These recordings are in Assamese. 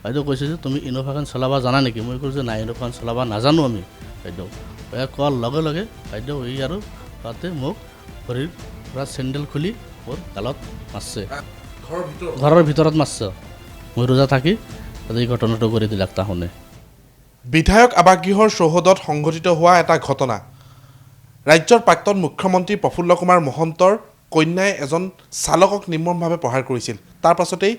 বাইদেউ কৈছে যে তুমি ইন'ভাখন চলাব জানা নেকি? মই কৈছোঁ যে নাই, ইন'ভাখন চলাব নাজানো আমি বাইদেউ। কোৱাৰ লগে লগে বাইদেউ এই আৰু তাতে মোক ভৰিৰ পৰা চেণ্ডেল খুলি মোৰ গালত মাৰিছে, ঘৰৰ ভিতৰত মাৰিছে। মই ৰোজা থাকি তাতে এই ঘটনাটো কৰি দিলাক তাহোনে। বিধায়ক আৱাসগৃহৰ চৌহদত সংঘটিত হোৱা এটা ঘটনা। ৰাজ্যৰ প্ৰাক্তন মুখ্যমন্ত্ৰী প্ৰফুল্ল কুমাৰ মহন্তৰ কন্যাই এজন চালকক নিৰ্মমভাৱে প্ৰহাৰ কৰিছিল। তাৰ পাছতেই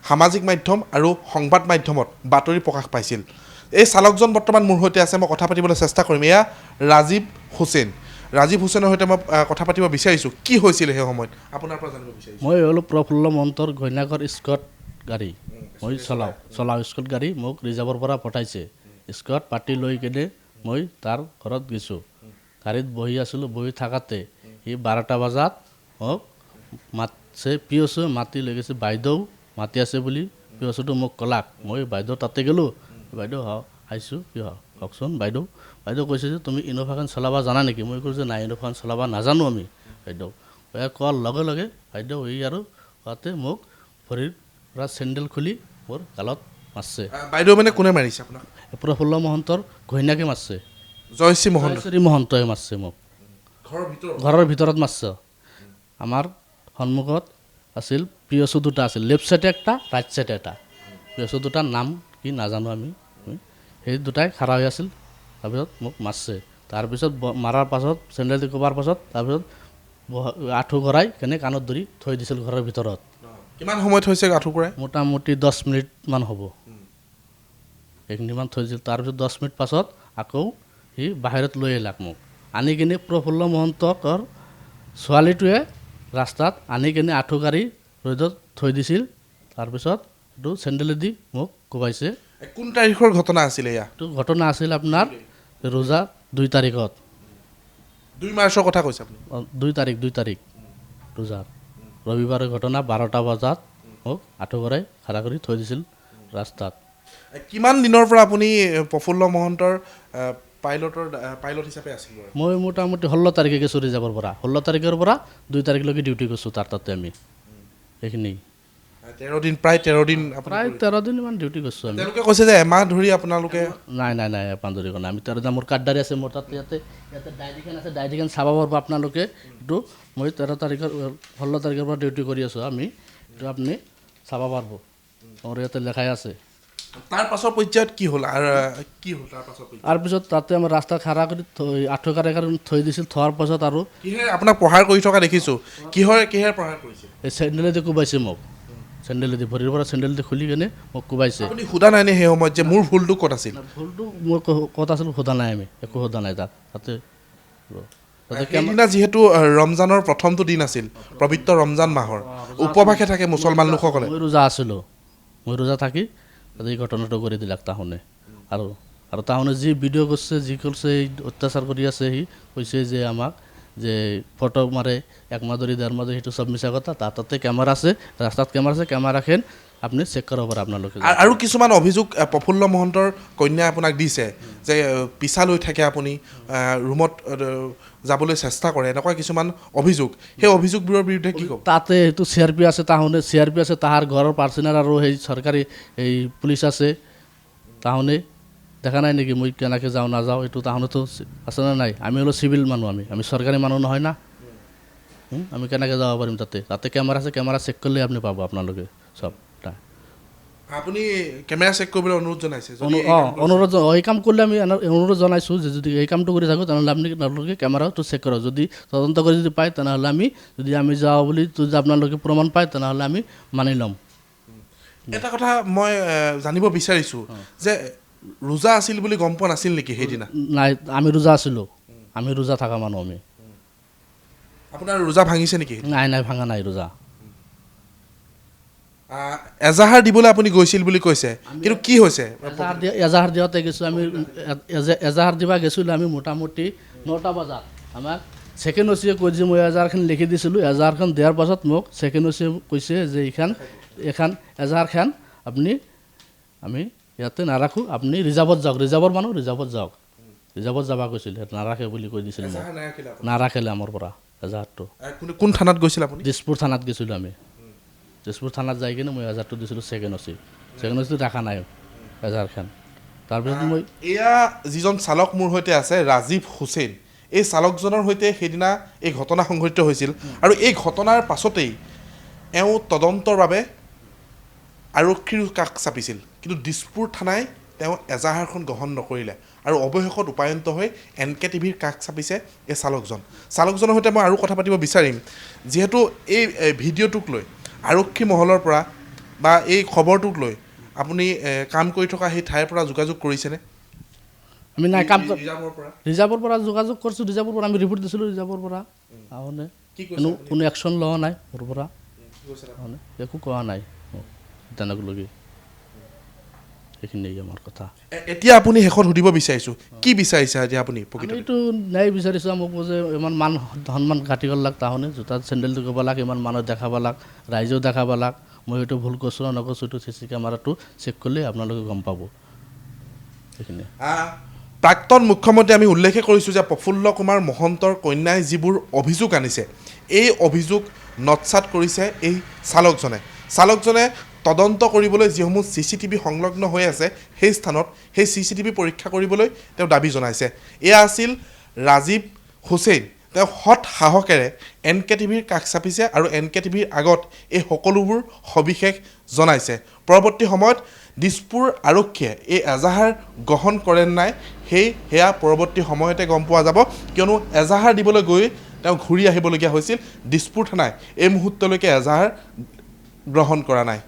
সামাজিক মাধ্যম আৰু সংবাদ মাধ্যমত বাতৰি প্ৰকাশ পাইছিল। এই চালকজন বৰ্তমান মোৰ সৈতে আছে, মই কথা পাতিবলৈ চেষ্টা কৰিম। এয়া ৰাজীৱ হুছেইন। ৰাজীৱ হুছেইনৰ সৈতে মই কথা পাতিব বিচাৰিছোঁ। কি হৈছিল সেই সময়ত আপোনাৰ পৰা জানিব বিচাৰিছোঁ। মই অলপ প্ৰফুল্ল মহন্তৰ ঘৈণীয়েকৰ স্কট গাড়ী মই চলাওঁ স্কট গাড়ী মোক ৰিজাৰ্ভৰ পৰা পঠাইছে। স্কট পাতি লৈ কিনে মই তাৰ ঘৰত গৈছোঁ। গাড়ীত বহি আছিলোঁ, বহি থাকাতে সি 12টা বজাত মোক মাতছে, পিয়চো মাতি লৈ গৈছে, বাইদেউ মাতি আছে বুলি পিয়চোটো মোক ক'লাক। মই বাইদেউ তাতে গ'লোঁ। বাইদেউ আহিছোঁ, কি কওকচোন বাইদেউ। বাইদেউ কৈছে যে তুমি ইন'ভাখন চলাব জানা নেকি? মই কৈছোঁ যে নাই, ইন'ভাখন চলাব নাজানো আমি বাইদেউ। কোৱাৰ লগে লগে বাইদেউ এই আৰু তাতে মোক ভৰিৰ পৰা চেণ্ডেল খুলি মোৰ গালত মাৰিছে। বাইদেউ মানে কোনে মাৰিছে আপোনাক? প্ৰফুল্ল মহন্তৰ ঘৈণীয়েকে মাৰিছে, জয়শ্ৰী মহন্ত। জয়শ্ৰী মহন্তই মাৰিছে মোক, ঘৰৰ ভিতৰত মাৰিছে। আমাৰ সন্মুখত আছিল পিয়চু দুটা আছিল, লেফ্ট চাইডে একটা, ৰাইট চাইডে এটা। পিয়চু দুটাৰ নাম কি নাজানো আমি। সেই দুটাই খাৰা হৈ আছিল। তাৰপিছত মোক মাৰিছে। তাৰপিছত মাৰাৰ পাছত চেণ্ডেল দি কোবাৰ পাছত তাৰপিছত আঁঠু ঘৰাই কেনে কাণত ধৰি থৈ দিছিল ঘৰৰ ভিতৰত। কিমান সময়ত হৈছে আঁঠু ঘৰাই? মোটামুটি 10 মিনিটমান হ'ব। এইখিনিমান থৈ দিছিল। তাৰপিছত 10 মিনিট পাছত আকৌ সি বাহিৰত লৈ আহিলাক মোক। আনি কিনে প্ৰফুল্ল মহন্তৰ ছোৱালীটোৱে ৰাস্তাত আনি কিনে আঁঠু কাঢ়ি ৰ'দত থৈ দিছিল। তাৰপিছত এইটো চেণ্ডেলেদি মোক কোবাইছে। কোন তাৰিখৰ ঘটনা আছিলে এয়া? এইটো ঘটনা আছিল আপোনাৰ ৰোজা 2 তাৰিখত। 2 মাৰ্চৰ কথা কৈছে আপুনি? 2 তাৰিখ ৰোজাৰ ৰবিবাৰৰ ঘটনা। 12টা বজাত মোক আঁঠু কৰাই খাৰা কৰি থৈ দিছিল ৰাস্তাত। কিমান দিনৰ পৰা আপুনি প্ৰফুল্ল মহন্তৰ পাইলট হিচাপে আছিল? মই মোটামুটি 16 তাৰিখে গৈছোঁ ৰিজাৰ্ভৰ পৰা। 16 তাৰিখৰ পৰা 2 তাৰিখলৈকে ডিউটি কৰিছোঁ তাৰ তাতে আমি। সেইখিনি 13 দিন, প্ৰায় 13 দিন। প্ৰায় 13 দিনমান ডিউটি কৰিছোঁ আমি। তেওঁলোকে কৈছে যে এমাহ ধৰি আপোনালোকে? নাই পান্দৰি কৰা নাই আমি। 13 দিন মোৰ কাৰ্ডদাৰী আছে, মোৰ তাতে ইয়াতে ডায়েৰীখন আছে, ডায়েৰীখন চাব পাৰিব আপোনালোকে। এইটো মই 16 তাৰিখৰ পৰা ডিউটি কৰি আছোঁ আমি। এইটো আপুনি চাব পাৰিব, মোৰ ইয়াতে লেখাই আছে। তাৰ পাছৰ পৰ্যায়ত কি হ'ল? তাৰপিছত তাতে আমাৰ ৰাস্তা খাৰা কৰি আঁঠু কাঢ়ি থৈ দিছিল। থোৱাৰ পাছত আৰু কিহেৰে আপোনাক প্ৰহাৰ কৰি থকা দেখিছোঁ? কিহেৰে প্ৰহাৰ কৰিছে? এই চেণ্ডেলেদি কোবাইছে মোক, চেণ্ডেলেদি ভৰিৰ পৰা চেণ্ডেলেদি খুলি কেনে মোক কোবাইছে। আপুনি সোধা নাইনে সেই সময়ত যে মোৰ ভুলটো ক'ত আছিল? ভুলটো মোৰ ক'ত আছিল সোধা নাই আমি, একো সোধা নাই তাতে। সেইদিনা যিহেতু ৰমজানৰ প্ৰথমটো দিন আছিল, পবিত্ৰ ৰমজান মাহৰ উপবাসে থাকে মুছলমান লোকসকলে। মই ৰোজা আছিলোঁ, মই ৰোজা থাকি তাতে এই ঘটনাটো কৰি দিলাক তাহোনে। আৰু তাহোনে যি ভিডিঅ' কৰিছে, যি কৰিছে, অত্যাচাৰ কৰি আছে, সি কৈছে যে আমাক যে ফটো মাৰে 1 মাহ ধৰি 1.5 মাহ ধৰি, সেইটো চব মিছা কথা। তাতে কেমেৰা আছে, ৰাস্তাত কেমেৰা আছে, কেমেৰাখন আপুনি চেক কৰিব পাৰে আপোনালোকে। আৰু কিছুমান অভিযোগ প্ৰফুল্ল মহন্তৰ কন্যাই আপোনাক দিছে যে পিছা লৈ থাকে, আপুনি ৰুমত যাবলৈ চেষ্টা কৰে, এনেকুৱা কিছুমান অভিযোগ। সেই অভিযোগবোৰৰ বিৰুদ্ধে কি ক'ব? তাতে সেইটো CRP আছে, তাহোনে CRP আছে, তাহাৰ ঘৰৰ পাৰ্চনেল আৰু সেই চৰকাৰী এই পুলিচ আছে। তাহোনে দেখা নাই নেকি মই কেনেকৈ যাওঁ নাযাওঁ? এইটো তাহোনেতো আছে নে নাই? আমি হ'লো চিভিল মানুহ, আমি চৰকাৰী মানুহ নহয় না। আমি কেনেকৈ যাব পাৰিম তাতে কেমেৰা আছে, কেমেৰা চেক কৰিলে আপুনি পাব আপোনালোকে চব। আপুনি কেমেৰা চেক কৰিবলৈ অনুৰোধ জনাইছে? অনুৰোধ, এই কাম কৰিলে আমি অনুৰোধ জনাইছোঁ যে যদি এই কামটো কৰি থাকোঁ তেনেহ'লে আপোনালোকে কেমেৰাটো চেক কৰক। যদি তদন্ত কৰি যদি পায় তেনেহ'লে আমি যাওঁ বুলি যদি আপোনালোকে প্ৰমাণ পায় তেনেহ'লে আমি মানি ল'ম। এটা কথা মই জানিব বিচাৰিছোঁ যে ৰোজা আছিল বুলি গম পোৱা নাছিল নেকি সেইদিনা? নাই, আমি ৰোজা আছিলোঁ, আমি ৰোজা থকা মানুহ আমি। আপোনাৰ ৰোজা ভাঙিছে নেকি? নাই ভাঙা নাই ৰোজা। এজাহাৰ দিবলৈ আপুনি গৈছিল বুলি কৈছে, কিন্তু কি হৈছে? এজাহাৰ দিওঁতে গৈছোঁ আমি, এজাহাৰ দিব গৈছিলোঁ আমি মোটামুটি 9টা বজাত। আমাক ছেকেণ্ড অ'চিয়ে কৈ যে মই এজাহাৰখন লিখি দিছিলোঁ। এজাহাৰখন দিয়াৰ পাছত মোক ছেকেণ্ড অ'চিয়ে কৈছে যে এইখন এজাহাৰখন আমি ইয়াতে নাৰাখোঁ, আপুনি ৰিজাৰ্ভত যাওক, ৰিজাৰ্ভৰ মানুহ ৰিজাৰ্ভত যাওক। ৰিজাৰ্ভত যাব কৈছিলে নাৰাখে বুলি কৈ দিছিল মোক এজাহাৰ নাৰাখিলে আপুনি? নাৰাখিলে আমাৰ পৰা এজাহাৰটো কোন থানাত গৈছিল আপুনি? দিছপুৰ থানাত গৈছিলোঁ আমি দিছপুৰ থানাত যাই কিনে মই এজাহাৰটো দিছিলোঁ ছেকেণ্ড অচি ৰাখা নাই এজাহাৰখন তাৰপিছত মই এয়া যিজন চালক মোৰ সৈতে আছে ৰাজীৱ হুছেইন এই চালকজনৰ সৈতে সেইদিনা এই ঘটনা সংঘটিত হৈছিল আৰু এই ঘটনাৰ পাছতেই এওঁ তদন্তৰ বাবে আৰক্ষীৰ কাষ চাপিছিল কিন্তু দিছপুৰ থানাই তেওঁ এজাহাৰখন গ্ৰহণ নকৰিলে আৰু অৱশেষত উপায়ন্ত হৈ NKTVৰ কাষ চাপিছে এই চালকজনৰ সৈতে মই আৰু কথা পাতিব বিচাৰিম যিহেতু এই ভিডিঅ'টোক লৈ আৰক্ষী মহলৰ পৰা বা এই খবৰটোক লৈ আপুনি কাম কৰি থকা সেই ঠাইৰ পৰা যোগাযোগ কৰিছেনে? আমি নাই কাম ৰিজাৰ্ভৰ পৰা ৰিজাৰ্ভৰ পৰা যোগাযোগ কৰিছোঁ ৰিজাৰ্ভৰ পৰা আমি ৰিপৰ্ট দিছিলোঁ ৰিজাৰ্ভৰ পৰা আহোনে কি কৈছে কোনো একশ্যন লোৱা নাই মোৰ পৰা একো কোৱা নাই তেনেকলৈকে সেইখিনিয়ে আমাৰ কথা এতিয়া আপুনি শেষত সুধিব বিচাৰিছোঁ কি বিচাৰিছে এতিয়া আপুনি প্ৰকৃত এইটো ন্যায় বিচাৰিছোঁ মোক যে ইমান মান সন্মান ঘাটি গ'লাক তাহোনে জোতা চেণ্ডেলটো ক'ব লাগ ইমান মানুহ দেখাব লাগ ৰাইজেও দেখাব লাগ মই এইটো ভুল কৰিছোঁ না নকৰিছোঁ এইটো CC কেমেৰাটো চেক কৰিলে আপোনালোকে গম পাব সেইখিনিয়ে প্ৰাক্তন মুখ্যমন্ত্ৰী আমি উল্লেখে কৰিছোঁ যে প্ৰফুল্ল কুমাৰ মহন্তৰ কন্যাই যিবোৰ অভিযোগ আনিছে এই অভিযোগ নৎসাত কৰিছে এই চালকজনে তদন্ত কৰিবলৈ যিসমূহ CCTV সংলগ্ন হৈ আছে সেই স্থানত সেই CCTV পৰীক্ষা কৰিবলৈ তেওঁ দাবী জনাইছে এয়া আছিল ৰাজীৱ হুছেইন তেওঁ হঠ সাহসেৰে NKTVৰ কাষ চাপিছে আৰু NKTVৰ আগত এই সকলোবোৰ সবিশেষ জনাইছে পৰৱৰ্তী সময়ত দিছপুৰ আৰক্ষীয়ে এই এজাহাৰ গ্ৰহণ কৰে নাই সেয়া পৰৱৰ্তী সময়তে গম পোৱা যাব কিয়নো এজাহাৰ দিবলৈ গৈ তেওঁ ঘূৰি আহিবলগীয়া হৈছিল দিছপুৰ থানাই এই মুহূৰ্তলৈকে এজাহাৰ গ্ৰহণ কৰা নাই